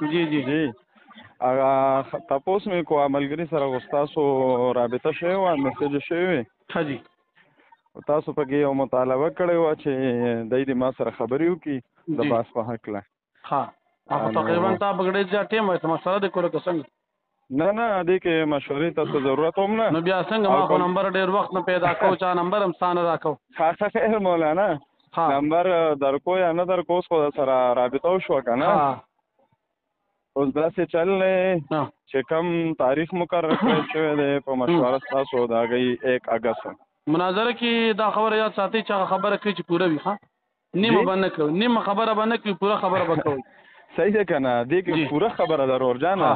جی جی جی تاسو مې کو عملګری سره غوستاسو رابطه شوی و میسج شوی ښه جی تاسو پکې یو مطالبه کړی و چې دای دې ما سره خبرې وکړي د باس په هکله ها هغه تقریبا تا بغړې ځا ټیم وایي مسله د کوله څنګه نه دې کې مشورې ته ضرورت هم نه نو بیا څنګه ما خو نمبر ډېر وخت نه پیدا کو چا نمبر هم ستانه راکو خیر مولانا نمبر درکو یا نه درکو اوس خو سره رابطه وشوه که نه اوس داسې چل دی چې کوم تاریخ مقرر کړی شوی دی په مشوره ستاسو د هغې 1 اګست مناظره کې دا خبره یاد ساتئ چې هغه خبره کوي چې پوره وي ښه نیمه به نه کوي نیمه خبره به نه کوي پوره خبره به کوي صحیح ده که نه دې کې پوره خبره ده رورجانه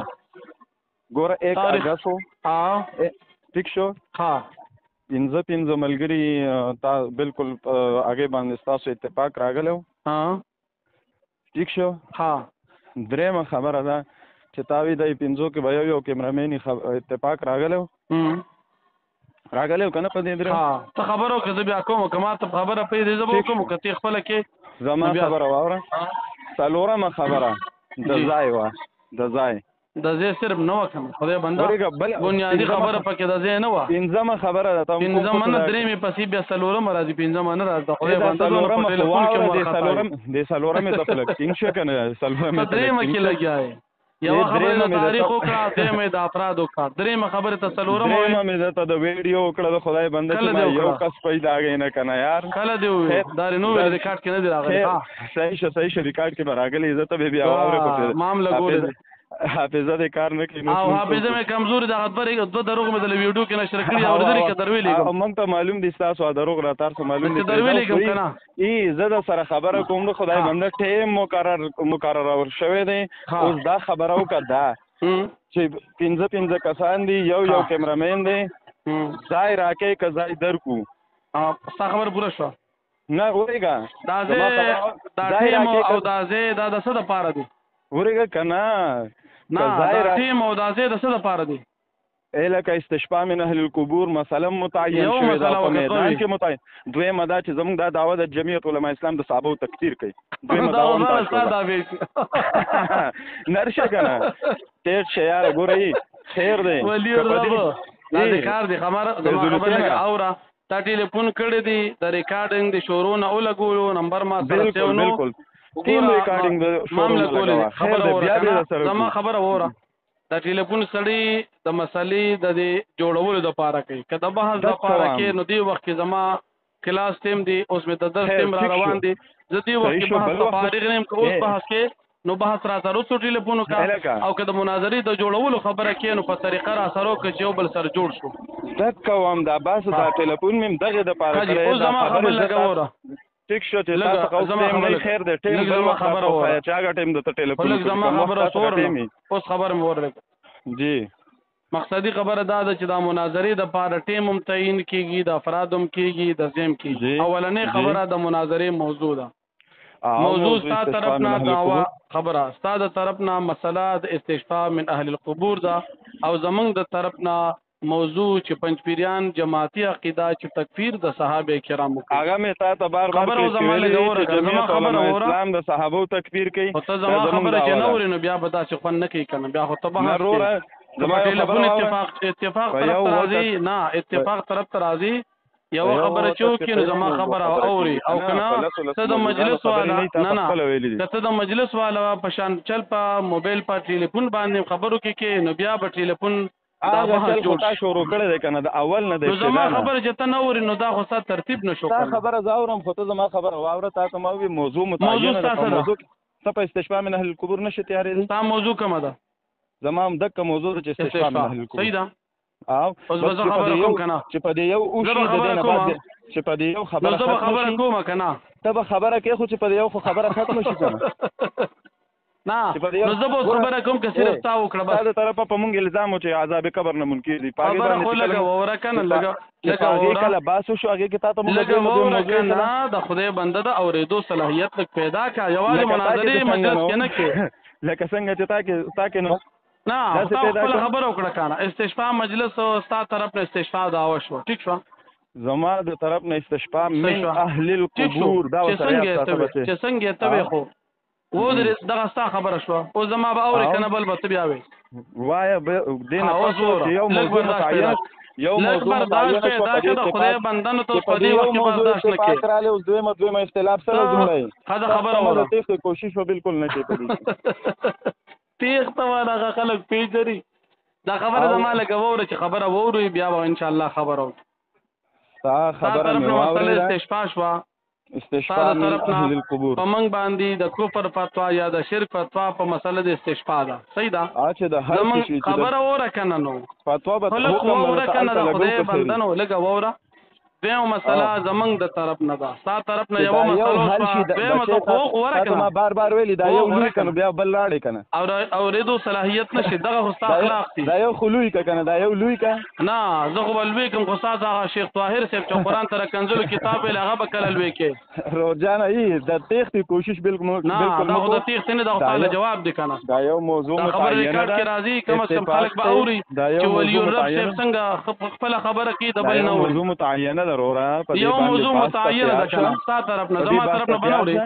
ګوره 1 اګست و ټیک شو پنځه ملګري بالکل هغې باندې ستاسو اتفاق راغلی و ټیک شو درېیمه خبره ده چې تاوی د پنځو کې به یو کیمرامین اتفاق راغلی و راغلی و که نه په دې درې ته خبره وکړه زه بیا کوم که ما ته خبره پرېږدې زه به وکړم که ته خپله کې زما خبره واوره څلورمه خبره د ځای وه د ځای صرف نه وه که نه خدای بنده بنیادي خبره پکې د ځای نه وه پنځمه خبره ده پنځمه نه درېیمې پسې بیا څلورمه راځي پنځمه نه راځي خدای بنده د څلورمې ته فلکسینګ شوه که نه په درېیمه کې لګیا یې یوه خبره د تاریخ وکړه درېیمه د افراد وکړه درېیمه خبره ته څلورمه درېیمه مې درته د ویډیو وکړه د خدای بنده چې ما یو کس پیدا هغې نه که نه یار کله دې وویل دا نو ریکارډ کې نه دی راغلی صحیح شه ریکارډ کې به راغلی زه ته به بیا واورې ما هم لګولی دی حافظه دې کار نه کوي او حافظه مې کمزوري ده دوه دروغ مې د ویډیو کې نشر کړي اورېدلې که در ویلېږم موږ ته معلوم دي ستاسو دروغ را تاسو معلوم دي در ویلېږم که نه زه در سره خبره کوم د خدای بنده ټیم مقرر شوی دی اوس دا خبره وکړه دا چې پنځه کسان دي یو کیمرامین دی ځای راکې که ځای درکو ستا خبره پوره شوه نه وریږه دا ټیم او دا ځای دا د څه دپاره دی وریږه که نه دا ټیم او دا ځای د څه دپاره دی لکه استشفاء من اهل القبور مثلا متعین شوی دا په میدان کې متعین دویمه دا چې زموږ دا دعوه د جمعیت علما اسلام د صحابو تکفیر کوي دویمه دا نرشه که نه ټیټ شه یاره ګورئ خیر دی دا د کار دی خبره لږه اوره تا ټلیفون کړی دی د ریکارډینګ د شروع نه ولګولو نمبر ما سره سیو نو ټیم ریکارډینګ د شروع نه لګوه خیر دی بیا دې سره زما خبره وره د ټلیفون سړی د مسلې د جوړولو دپاره کوي که د بحث دپاره کې نو دې وخت کې زما کلاس ټیم دی اوس مې د درس ټیم را روان دی زه دې وخت کې بحث ته فارغ نه یم که اوس بحث کې نو بحث را سره وسو ټلیفون وکړه او که د مناظرې د جوړولو خبره کې نو په طریقه را سره وکړه چې یو بل سره جوړ شو دکه وم دا بحث دا ټلیفون مې دغې دپاره کړی اوس زما خبر لږه وره ټیک شو چې تاسو قوس ټیم نه خیر دی ټیم بل وخت خبره وره چې هغه ټیم د ټلیفون زما خبره اوس خبر مې ورلګ جی مقصدی خبره دا ده چې دا مناظرې د پاره ټیم هم تعیین کیږي د افراد هم کیږي د زم کیږي اولنې خبره د مناظرې موضوع ده موضوع ستا طرف نه دعوا خبره ستا د طرف نه مسله د استشفاء من اهل القبور ده او زمونږ د طرف نه موضوع چې پنځپیریان جماعتي عقیده چې تکفیر د صحابه کرامو هغه مې تا ته بار بار اسلام د صحابو تکفیر کوي او ته زما خبره چې نه ورینو بیا به تاسو خو نه کوي کنه بیا خو ته به زما ټلیفون اتفاق طرف راځي نه اتفاق طرف راځي یو خبره چوکې نو زما خبره اوري او کنه ته د مجلس والا نه ته د مجلس والا په شان چل په موبایل په ټلیفون باندې خبرو کې نو بیا به ټلیفون دا بحث جوړ شروع کړی دی کنه د اول نه دی زما خبره چې ته نه اورې نو دا خو ستا ترتیب نشو تا خبره زه اورم خو ته زما خبره واوره تا ته ما وویل موضوع متعینه ده ته په استشفاء من اهل القبور نشې تیارېدی ستا موضوع کومه ده زما هم دقه موضوع ده چې استشفاء من اهل القبور صحیح ده او اوس به زه خبره کوم که نه چې په دې یو اوښي د دې نه بعد چې په دې یو خبره زه به خبره کوم که نه ته به خبره کوې خو چې په دې یو خو خبره ختمه شي که نه نه نو زه به خبره کوم که صرف تا وکړه بس تا د طرفه په مونږ الزام و چې عذاب قبر نه منکر دي خبره خو لږه ووره که نه لږه ووره کله باس وشو هغې کې تا ته لږه ووره که نه د خدای بنده د اورېدو صلاحیت لږ پیدا کړه یوازې مناظرې مجلس کې نه کې لکه څنګه چې تا کې نو نه تا خپل خبره وکړه کنه استشفاء مجلس او ستا طرف نه استشفاء دعوا شو ټیک شو زما د طرف نه استشفاء من اهل القبور دا چې څنګه ته خو و درې دغه ستا خبره شوه اوس زما به اورې که نه بل به ته بیا وایې وایه دې نه پس چې یو موضوع متعینه یو موضوع متعینه شوه دا که د خدای بندنو ته په دې وخت کې برداشت نه کوې راغلی اوس دویمه اختلاف سره جمله یې ښځه خبره وره تېښتې کوشش به بالکل نه کوې په دې تېښته وه هغه خلک پیژني دا خبره زما لکه واوره چې خبره واورئ بیا به انشاءالله خبره وکړو ستا خبره مې واورېده استشفا شوه استشفاء من اهل القبور په موږ باندې د کفر فتوا یا د شرک فتوا په مسله د استشفاء ده صحیح ده چې د هر شي خبره وره کنه نو فتوا به حکم وره کنه د خدای بندنو لګه وره دیو مسله زمنګ د طرف نه ده ستا طرف نه یو مسله دیمه ته حقوق وره کنه ما بار ویلي دا یو لوی کنه بیا بل لاړې کنه او ریدو صلاحیت نشي دغه خو اخلاق دي دا یو خلوی کنه دا یو لوی کنه نه زه خو بلوي کوم خو ساده شیخ طاهر صاحب چې قرآن تر کنزل کتاب له هغه به کله لوي کې روزانه ای د تېختې کوشش بالکل نه دا خو د تېختې نه د خپل جواب دی کنه دا یو موضوع متعینه ده راځي کوم څه خلک به اوري چې ولي الرب صاحب څنګه خپل خبره کوي د بل نه موضوع متعینه ده وروره موضوع متعینه ده کنه ستا طرف نه زما طرف نه بنوري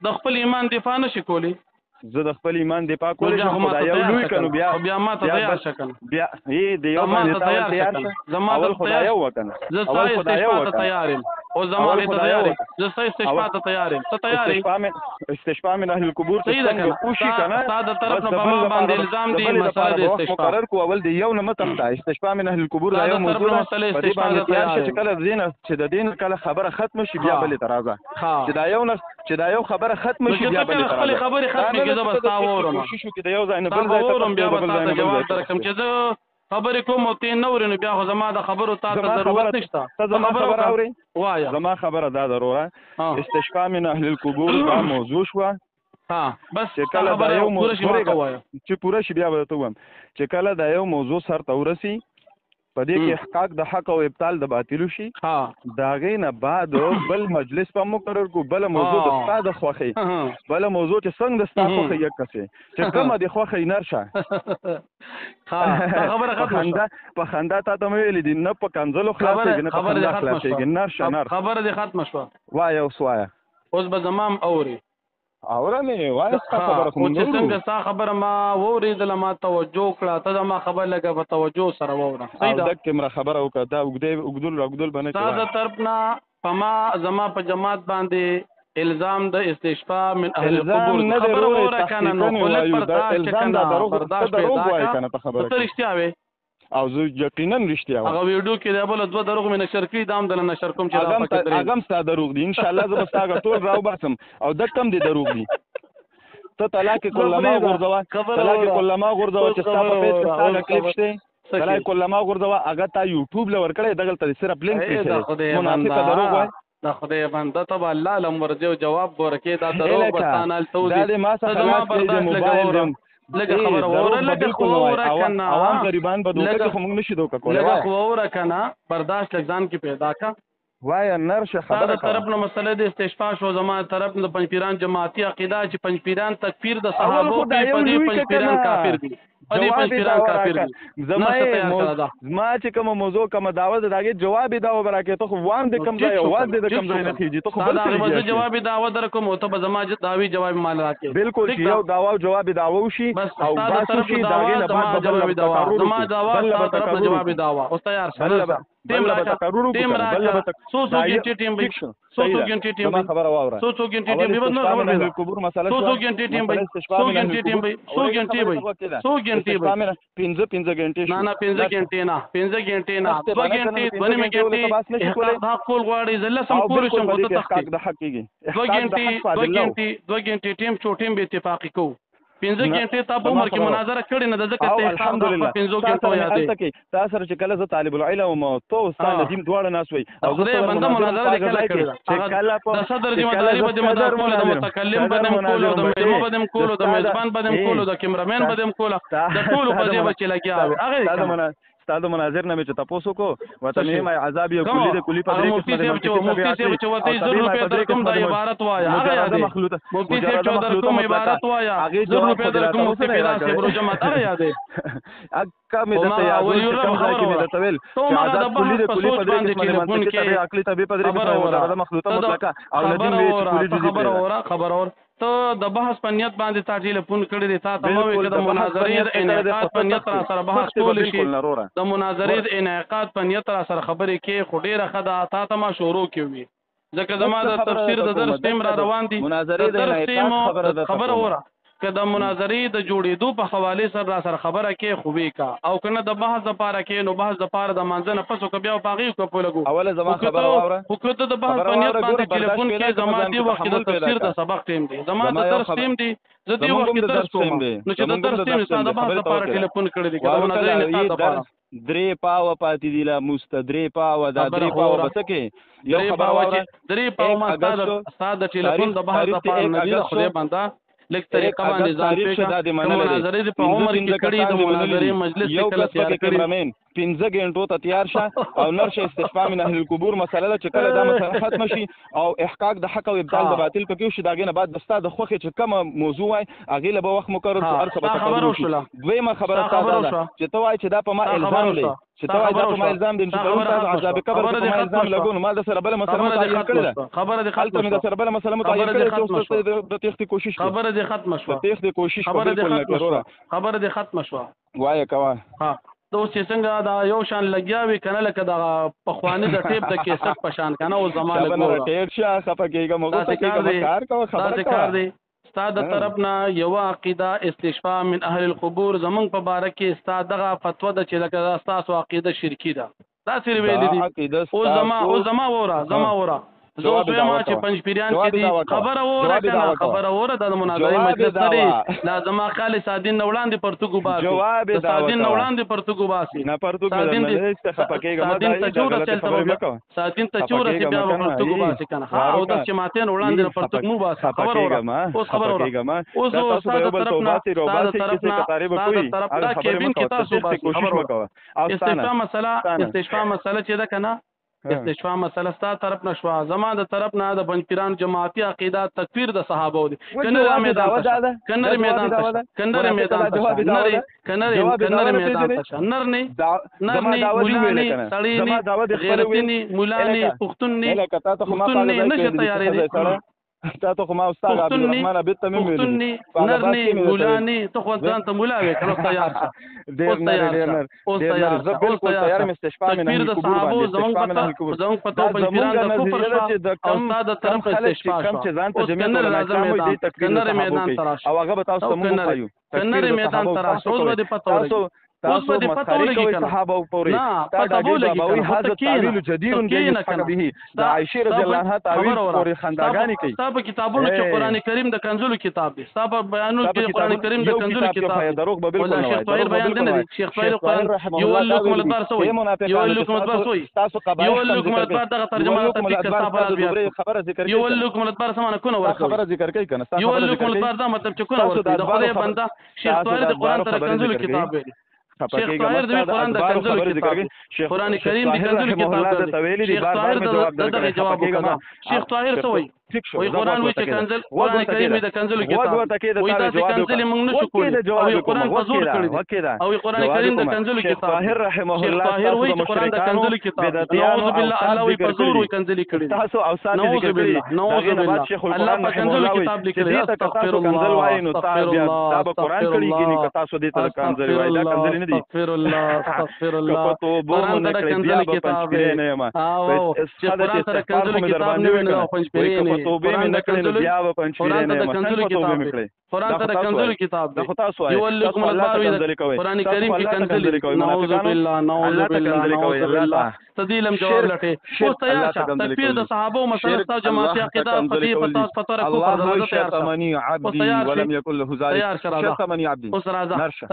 د خپل ایمان دفاع نشي کولی زه د خپل ایمان دفاع کولی شم خو دا یو لوی کنو بیا ما ته تیار شه کنه بیا د یو باندې تیار شه زما ته خدای یو وکنه زه ستا استشفاء ته تیار یم او زما ته تیار یم زه ستا استشفاء ته تیار یم ته تیار یې استشفاء من اهل القبور څنګه کوشي کنه ستا د طرف نه په ما باندې الزام دی مسله د استشفاء مقرر کو اول دی یو نه متخته استشفاء من اهل القبور دا یو موضوع په دې باندې تیار شه چې کله دین چې د دین کله خبره ختم شي بیا بل ترازه چې دا یو خبره ختم شي بیا بل ترازه خپل خبره ختم کې زه بس تاورم کوشش وکړه د یو ځای نه بل ځای ته بیا به تاسو جواب درکم چې زه خبرې کوم او تی نو ورنه بیا خو زما د خبرو تاسو ضرورت نشته زما خبره اوري وایا زما خبره دا ضروره استشفاء من اهل القبور دا موضوع شو ها بس کله دا یو موضوع چې پوره شي بیا به ته وایم چې کله دا یو موضوع سر تورسي په دې کې احقاق د حق او ابطال د باطل شي دا غینه بعد بل مجلس په مقرر کو بل موضوع د استاد خوخي بل موضوع چې څنګه د استاد خوخي یک کسي چې کومه د خوخي نرشه خبره ختمه په خندا ته ته ویل دي نه په کنزلو خلاصې نه په خندا خلاصې نرشه خبره دې ختمه شو وای او سوایا اوس به زمام اوري اورنه وای خبره کوم چې څنګه ستا خبره ما وریدله ما توجه کړه ته ما خبر لګه په توجه سره وره صحیح ده کمره خبره وکړه دا وګدل بنه ستا د طرف نه په ما زما په جماعت باندې الزام د استشفاء من اهل القبور خبره وره کنه نو ولک پرداش کنه پرداش پیدا ته رښتیا وي او زه یقینا رښتیا وایم هغه ویډیو کې دا بل دوه دروغ مې نشر کړي دام دل نشر کوم چې دا پکې درې اګم ستا دروغ دي ان شاء الله زه به ستا ټول راو باسم او د کم دي دروغ دي ته طلاق کلمه غورځوا چې ستا په پیج کې ستا کلیپ شته طلاق کلمه غورځوا هغه تا یوټیوب لور کړی دغه ته صرف لینک کړی منافق دروغ وای دا خدای بنده ته الله لمر جو جواب ورکې دا دروغ بتانال تو دي دا ما څه خلاص دی موبایل دم لکه خبره وره لکه خو وره کنه عوام غریبان به دوکه خو موږ نشي دوکه کولای لکه خو وره کنه برداشت لګزان کې پیدا کا وای نرشه خبره دا طرف نه مسله د استشفاء شو زمانه طرف نه پنځپیران جماعتي عقیده چې پنځپیران تکفیر د صحابه په دې پنځپیران کافر دي په دې پنځپیران کافر دي زما چې کوم موضوع کوم دعوت داګه جواب دا وبراکه ته خو وان د کم ځای واز د کم ځای نه کیږي ته خو بل څه جواب دا ودر کوم او ته زما داوی جواب مال راکې بالکل یو داوا جواب داوا شي او بس شي داګه نه بعد جواب داوا زما داوا طرف نه جواب داوا او تیار شه ټیم راکا ټیم راکا سو ګنټي ټیم به سو ګنټي ټیم به خبر واوره سو ګنټي ټیم به نو خبر به کوبر مساله سو ګنټي ټیم به سو ګنټي ټیم به سو ګنټي به سو ګنټي به 15 غنټې نه 15 غنټې نه 15 غنټې نه 2 غنټې ونه مې غنټې دا کول غواړي زله سم کول شم غوته تحقیق د حق کېږي 2 غنټې ټیم چوټیم به اتفاقی کو 15 غنټې تا په عمر کې مناظره کړې نه د ځکه ته الحمدلله 15 غنټو یادې تاسو سره چې کله زه طالب العلم او تو استاد ندیم دواړه ناس وي او زه بنده مناظره کله کړې د صدر ذمہداري به ذمہدار کول د متکلم بدم کول د مېلمه بدم کول د میزبان بدم کول د کیمرامین بدم کول د ټول په دې بچ لګیا هغه استاد مناظر نه چې تاسو کو وته مې عذاب یو کلی د کلی په دې کې مفتي صاحب چې وته 0 روپے درکوم د عبارت وایا هغه یاد مفتي صاحب چې درکوم عبارت وایا 0 روپے درکوم مفتي پیدا سي برو جماعت هغه یاد اکا مې د یاد خبره مې د تویل چې عذاب کلی د کلی په دې کې عقلي طبيعي په دې کې د مخلوطه مطلقه او ندیم وی کلی جزئی خبر اور ته د بحث په نیت باندې تا ټلیفون کړی دی تا ته مو چې د مناظرې د انعقاد په نیت را سره بحث کول شي د مناظرې د انعقاد په نیت را سره خبرې کې خو ډیره ښه ده تا ته ما شروع کوي ځکه زما د تفسیر د درس ټیم را روان دي مناظرې د انعقاد خبره وره که د مناظرې د جوړېدو په حواله سره را سره خبره کې خوبي کا او کنه د بحث لپاره کې نو بحث لپاره د منځنه پسو که بیا پاغي کو په لګو اوله زما خبره واوره خو که د بحث په نیت باندې ټلیفون کې زما دی وخت د تفسیر د سبق ټیم دی زما د درس ټیم دی زه دی وخت درس کوم نو چې د درس ټیم سره د بحث لپاره ټلیفون کړی دی که مناظرې نه لپاره درې پاوه پاتې دي لا مستدرې پاوه دا درې پاوه بسکه یو خبره واوره درې پاوه ما استاد د ټلیفون د بحث لپاره نه دی خدای بندا لیک طریقه باندې ځان پیښه د مناظرې په عمر کې کړي د مناظرې مجلس کې کله تیار کړي 15 غنټو ته تیار شه او نرشه استشفاء من اهل القبور مسله چې کله دا مسله ختم شي او احقاق د حق او ابطال د باطل پکې شي داګه نه بعد د استاد خوخه چې کوم موضوع وای اغه له وخت مقرر شو ارسه به دویمه خبره تاسو چې ته وای چې دا په ما الزام دی چې ته وای دا په ما الزام دی چې ته عذاب قبر په ما الزام لګون ما د سره بل مسله متعین کړل خبره د خلک د سره بل مسله متعین کړل د تختی کوشش خبره د ختم شو تختی کوشش خبره د ختم شو وای کوا ها دوی چې څنګه دا یو شان لګیاوي کنه لکه دا پخوانی د ټیپ د کیسټ په شان کنه او زمانه ګوره ټیپ شه خپګیګه موږ ته کار کوه خبره کار دی استاد طرف نه یو عقیده استشفاء من اهل القبور زمون په باره کې استاد دغه فتوا د چې لکه تاسو عقیده شرکی ده دا سری ویل دي او زما وره زه ما چې پنځ پیران کې دي خبره وره کنه خبره وره د مناظرې مجلس لري لازم خالص سادین نوړاندې پرتګو باسي سادین نوړاندې پرتګو باسي نه پرتګو نه خپکیګه ما دا سادین ته چوره چې بیا پرتګو باسي کنه ها او د چې ماته نوړاندې پرتګو مو باسي خبره وره اوس خبره وره اوس استاد طرف نه کېبین کې تاسو باسي خبره وکړه استشفاء مسله چې ده کنه استشفاء مسله ستاسو طرف نشوا زما د طرف نه د بنچپیران جماعتي عقیده تکفیر د صحابه دي کنه میدان کنه نه مولانی سړی غیرتنی مولانی پښتوننی نشه تیارې دي تا ته خو ما استاد عبدالرحمن ابي تمیم ویلي نرني مولاني ته خو ځان ته مولا وې کله تیار شه ډېر زه بالکل تیار مستشفى من القبور زمون پتو بنجران د کوپر او استاد طرف استشفاء کم چې ځان ته جمعیت میدان تراش او هغه به تاسو ته مو وایو کنه میدان تراش اوس به پتو تاسو مسخري کوي صحابه او پوري تا دا بابوي هاذا تعويل جدير ينحق به دا عائشه رضی الله عنها تعويل پوري خنداګانی کوي صاحب کتابونو چې قران کریم د کنزلو کتاب دی صاحب بیانونو کې قران کریم د کنزلو کتاب دی دروغ به بالکل شیخ طاهر بیان دی شیخ طاهر قران یو لکم البار سوی یو لکم البار سوی تاسو قبایح یو لکم البار دغه ترجمه ته کې صاحب خبره ذکر یو لکم البار سمانه کو نه خبره ذکر کوي کنه یو لکم البار دا مطلب چې کو نه ورته د خدای بنده شیخ طاهر د قران تر کنزلو کتاب دی شیخ طاهر د قرآن د کنزلو کتاب قرآن کریم د کنزلو کتاب شیخ طاهر د جواب وکړه شیخ طاهر څه وایي وی قرآن وی چې کنزل قرآن کریم د کنزلو کتاب وی تاسو کنزل موږ نشو کولی او قرآن په زور کړی او قرآن کریم د کنزلو کتاب طاهر رحمه الله شیخ طاهر وی چې قرآن د کنزلو کتاب نعوذ بالله الله وی په زور وی کنزل کړی تاسو او ساتي ذکر کړی نعوذ بالله الله په کنزلو کتاب لیکلی استغفر الله کنزل وای نو دا به قرآن کړی کې تاسو دې ته کنزل وای دا کنزل نه دي استغفر الله قرآن د کنزل کتاب او چې قرآن سره کنزل کتاب نه ویني او پنځ پیری توبه مې نکړې بیا به پنځپیرې نه کنزلو کتاب دی قرآن ته د کنزلو کتاب دی یو لکم البار قرآن کریم کې کنزل نعوذ بالله تدیلم جواب لټه او تیار شه تکفیر د صحابه مسله تاسو جماعتي عقیده فتیه پتاس پتره کو پر الله شتمني عبدي ولم يكن له ذلك شتمني عبدي اوس راځه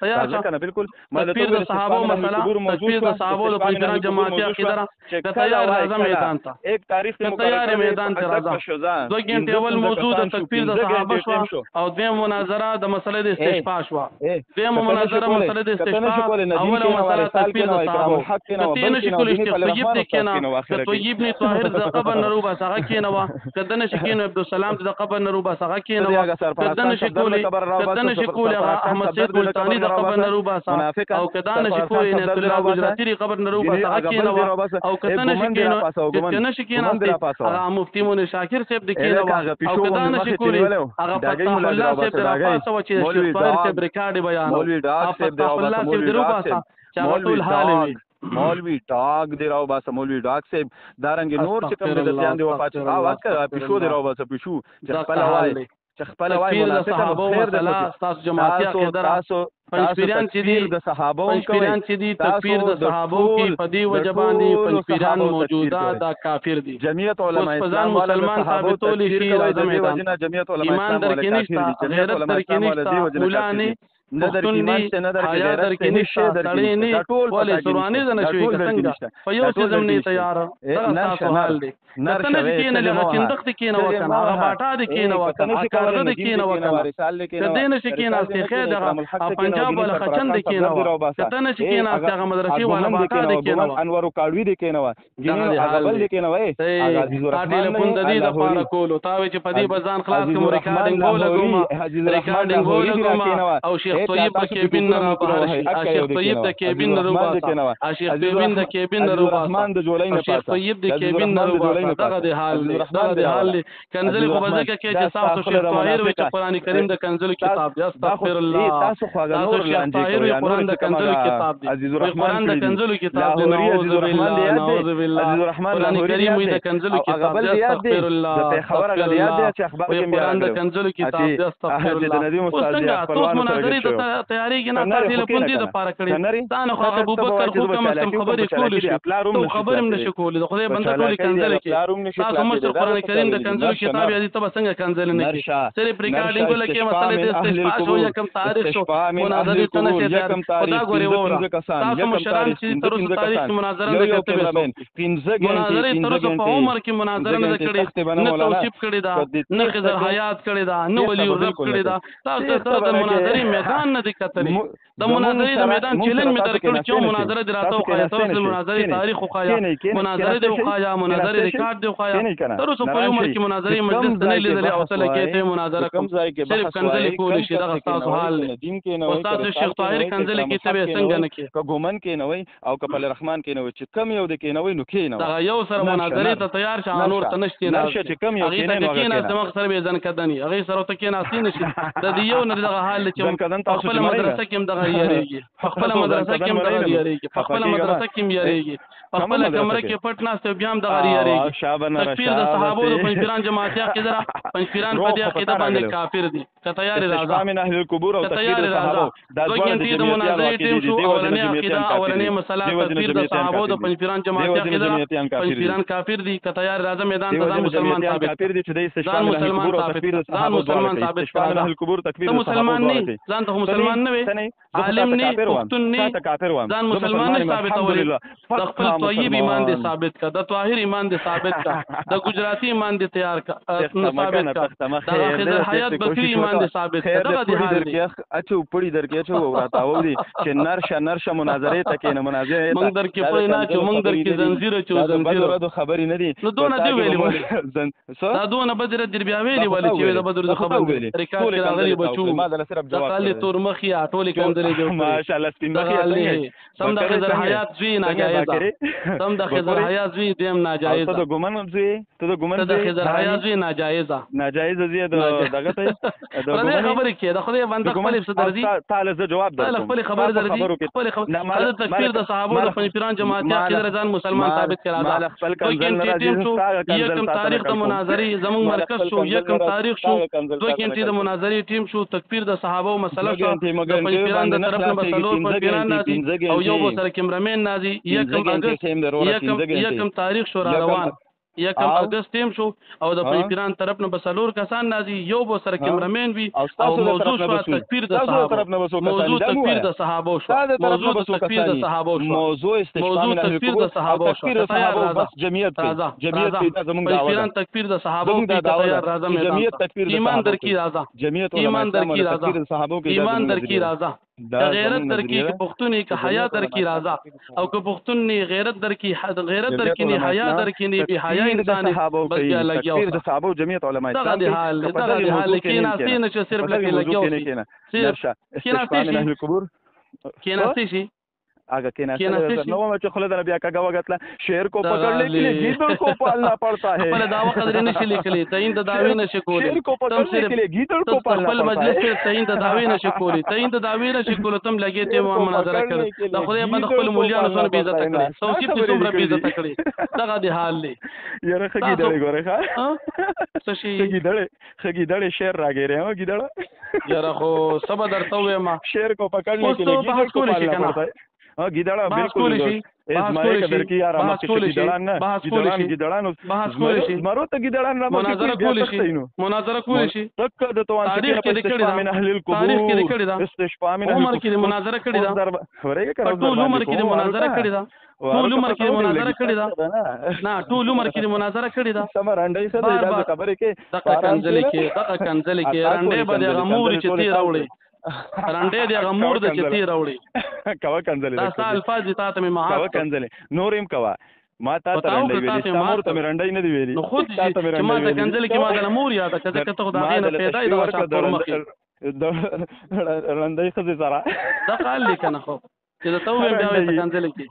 تیار شه کنه بالکل تکفیر د صحابه مسله تکفیر د صحابه د پنځه جماعتي عقیده د تیار اعظم میدان ته ایک تاریخ د تیار میدان ته راځه دوه غنټه اول موضوع د تکفیر د صحابه شو او دیم مناظره د مسله د استشفاء شو دیم مناظره مسله د استشفاء اول مسله تکفیر د صحابه کته نشي کولای چې طیب دې کېنا که طیب نه طاهر د قبر نروبا څنګه کېنا وا کده نشي کېنو عبد السلام د قبر نروبا څنګه کېنا وا کده نشي کولای احمد سید ملتانی د قبر نروبا څنګه او کده نشي کولای نه الله گجراتی قبر نروبا څنګه کېنا وا او کده نشي کېنو کده نشي کېنا هغه مفتی مون شاکر صاحب د کینه او کدا نشي کولی هغه فتح الله صاحب د راپاسه و چې شیخ طاهر صاحب ریکارډ بیان فتح الله صاحب د روباسه چې هغه ټول حال وي مولوی ډاګ دی راو باسه مولوی ډاګ صاحب دارنګ نور چې کوم د ځان دی وفات شو واکه پښو دی راو باسه پښو چې خپل وای چې خپل وای مناسبه خیر د تاسو جماعتي عقیده تاسو پنځپیران چې دي د صحابه پنځپیران چې دي تکفیر د صحابه کې پدی وجبان دي پنځپیران موجوده دا کافر دي جمعیت علماء اسلام مسلمان ثابتول شي راځي میدان جمعیت علماء ایمان درکې نشته غیرت درکې نشته ولانه ندر کې ماشته ندر کې غیرت کې نشته تړې نه ولې سورانه نه شوي څنګه په یو څه زمنه تیار دا تاسو حال دي نرشه کې نه لږه چندخت کې نه وکنه هغه باټا دي کې نه وکنه کارغه دي کې نه وکنه کدی نه شي کې نه استخه دغه پنجاب ولا خچن دي کې نه کته نه شي کې نه هغه مدرسې ولا باټا دي کې نه انور کاړوي دي کې نه ګینه هغه بل دي کې نه وای عزیز الرحمن ټلیفون د دې د پاره کولو تاوي چې پدی بزان خلاص کوم ریکارډینګ ولګوم او شیخ طیب د کیبین نه راوباسي شیخ طیب د کیبین نه راوباسي شیخ طیب د کیبین نه راوباسي شیخ طیب د کیبین نه راوباسي دغه د حال دغه د حال کنزل خو بزکه کې چې تاسو شیخ طاهر وي چې قران کریم د کنزل کتاب دی استغفر الله تاسو خو نور لاندې قران د کنزل کتاب دی عزیز الرحمن د کنزل کتاب دی نعوذ بالله نعوذ بالله عزیز الرحمن قران کریم د کنزل کتاب دی استغفر الله د خبره غل یاد دی چې اخبار کې قران د کنزل کتاب دی استغفر الله څنګه تاسو مناظرې ته تیاری کې نه تاسو له پوندې د پاره کړی دا نه خو ابو بکر خو کوم خبرې کولې شي خبرې هم نشو کولې خدای بنده ټول کنزل کې تاسو مشر قران کریم د کنزل کتاب یادي ته څنګه کنزل نه کی صرف ریکارډینګ ولکه مسئله د استشفاء شو یا کم تاریخ شو مناظره ته نه خدا غوري وره تاسو مشران چې تر اوسه تاریخ مناظره نه کوي مناظره تر اوسه په عمر کې مناظره نه کړې نه توصیف کړی دا نه خضر حیات کړی دا نه ولی رب کړی دا تاسو ته د مناظره میدان نه دکتلی د مناظره د میدان چیلنج می درکړ چې مناظره دراته خو تاسو مناظره تاریخ خو مناظره د خو مناظره ریکارډ دی خو تر اوسه په عمر کې مناظره مجلس نه لیدلې او تل کې ته مناظره کوم ځای کې صرف کنزل کول شي دا تاسو حال دین کې نه استاد شیخ طاهر کنزل کې ته څنګه نه کې کومن کې نه وای او کپل رحمان کې نه وای چې کم یو د کې نه وای نو کې نه دا یو سره مناظره ته تیار شه نور ته نشته نه چې کم یو کې نه دماغ سره به ځن کدنی هغه سره ته کې نه اصلي نشي د یو نه دغه حال چې خپل مدرسه کې هم دغه یریږي خپل مدرسه کې هم دغه یریږي خپل مدرسه کې هم یریږي خپل کمره کې پټ ناست بیا هم دغه یریږي تکفیر د صحابو د پنځپیران جماعتي عقیده پنځپیران په دې عقیده باندې کافر دي کته یاري راځه من اهل القبور او تکفیر د صحابو د دوی د مناظرې ټیم شو اولنې عقیده اولنې مسله تکفیر د صحابو د پنځپیران جماعتي عقیده پنځپیران کافر دي کته یاري راځه میدان ته مسلمان ثابت کافر دي چې د استشهاد مسلمان ثابت اهل القبور تکفیر مسلمان نه ځان ته مسلمان نه وي عالم نه پښتون نه ځان مسلمان نه ثابت اوري د خپل طیب ایمان دي ثابت کا د طاهر ایمان دي ثابت کا د ګجراتی ایمان دي تیار کا ثابت کا د خضر حیات بکری ایمان دي ثابت کا دغه دي حال دي اچو پړی درکې اچو وراته و دي چې نرشه مناظره تکې نه مناظره مونږ درکې پړی نه چې مونږ درکې زنجیر چو زنجیر د خبرې نه دي نو دونه دی ویلي دا دونه بدر در بیا ویلي ولې چې د بدر خبر ریکارډ کې راغلي بچو ما د صرف جواب خالي تور مخي ټوله کندلې دی ماشاءالله سپین مخي سم د خضر حیات زوی ناجایزه سم د خضر حیات زوی دیم ناجایزه ته د ګمن زوی ته د ګمن د خضر حیات زوی ناجایزه زوی دغه ته د خبرې کې د خدای بنده خپل څه درځي تعالی زه جواب درکوم خپل خبر درځي خپل خبر تکفیر د صحابه د پنځپیران جماعتي عقیده ځان مسلمان ثابت کړه دا خپل کنزل راځي یکم تاریخ د مناظرې زموږ مرکز شو یکم تاریخ شو دوه کینټي د مناظرې ټیم شو تکفیر د صحابه مسله شو د پنځپیران د طرف نه بسلور پنځپیران نازي او یو بسره کیمرمن نازي یکم اگست یکم تاریخ شو روان یکم اگست ټیم شو او د پنځپیران طرف نه بسلور کسان نازي یو بسره کیمرمن وی او موضوع شو تکفیر د صحابه موضوع تکفیر د صحابه شو موضوع تکفیر د صحابه شو موضوع استشفاء تکفیر د صحابه شو جمعیت پنځپیران تکفیر د صحابه کې تیار راځم جمعیت تکفیر ایمان درکی راځه جمعیت ایمان درکی راځه ایمان درکی راځه غیرت درکی که پښتون که حیا درکی راځه او که پښتون نه غیرت درکی نه حیا درکی نه به حیا انسان بس یا لګیاو د صحابه جمعیت علماء دغه دی حال کې ناسي نه چې صرف لګي لګیاو صرف کې ناسي من اهل القبور کې ناسي شي आगे के नौ में खले बया का गवगतला शेर को पकड़ने के लिए गीदड़ को पालना पड़ता है पर दावा कदर नशे लिखली तइन दावे नशे कोली शेर को पकड़ने के लिए गीदड़ को पालना पड़ता है मजलिस से तइन दावे नशे कोली तइन दावे नशे कोली तुम लगे थे मुनाजरा कर दा खुदे बंद खपल मूल्य न सन बेइज्जत कړي सौसी په څومره बेइज्जत کړي دغه د حال لی یاره خګیدړې ګوره ښا سشي خګیدړې شیر راګیره هو گیدړه یاره خو سبا درته وایم شیر کو پکڑنے کے لیے گیدڑ کو پالنا پڑتا ہے हाँ गिदड़ा बिल्कुल इस्माइल कदर की यार हम के गिदड़ान मारो तो गिदड़ान ना مناظره کولی شي تک د تو تاریخ کې د کړي من اهل القبور استشفاء من عمر کې مناظره کړي دا ټول عمر کې مناظره کړي دا ټول عمر کې مناظره کړي دا نه ټول عمر کې مناظره کړي دا سمرانډي څه د خبره کې دغه کنځل کې رانډې باندې غمور چې تی راوړي رانډې دی غمور د چې تی راوړي کوا کنځل دا سال الفاظ دي تاسو مې کوا کنځل نورم کوا ما تا ته رانډې ویلې سمور ته رانډې نه دی ویلي نو خود چې ما ته کنځل کې ما د مور یاد کړه ته خدای نه پیدا دی دا شاپور مخې رانډې خزه سره دا قال لیکنه خو چې دا تو بیا وایي کنځل کې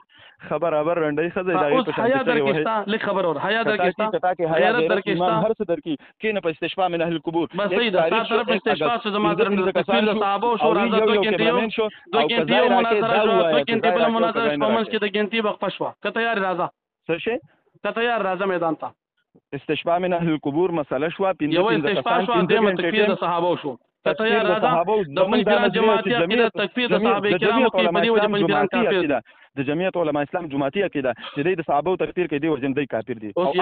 خبر رانډې خزه دا اوس حیا درکستا لیک خبر اور حیا درکستا حیا درکستا هر څه درکی کینه په استشفاء من اهل القبور بس صحیح ده تاسو طرف استشفاء څه زما درم د تفصیل صحابه شو راځه دوه کینټیو مناظره شو دوه کینټی بل مناظره په منځ کې د کینټی وقفه شو که تیار راځه څه شي که تیار راځه میدان ته استشفاء من اهل القبور مساله شو یو استشفاء شو د تکفیر د صحابه شو که تیار راځه د پنځګران جماعتي عقیده تکفیر د صحابه کرامو کې په دی وجه پنځګران کافر ده د جمعیت علماء اسلام جماعتي عقیده چې د صحابه تکفیر کې دی ورجن دی کافر دي اوس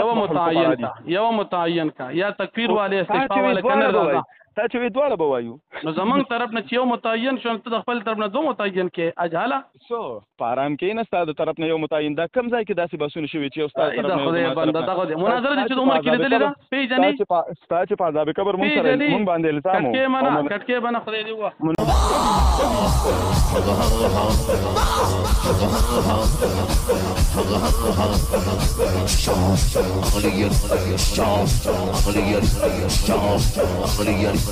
یو متعین کا یا تکفیر والے استشفاء والے کنه راځه تا چې وی دواړه بوایو نو زمونږ طرف نه چې یو متعین شو ته د خپل طرف نه دوه متعین کې اجاله سو پارام کې نه ستاسو طرف نه یو متعین دا کم ځای کې داسې باسونه شوی چې استاد طرف نه خدای بنده دغه مناظره دي چې عمر کې لیدلې ده پیژنې ستاسو په عذاب قبر مون سره مون باندې الزامو کټکې بنا خدای دی واه عقليات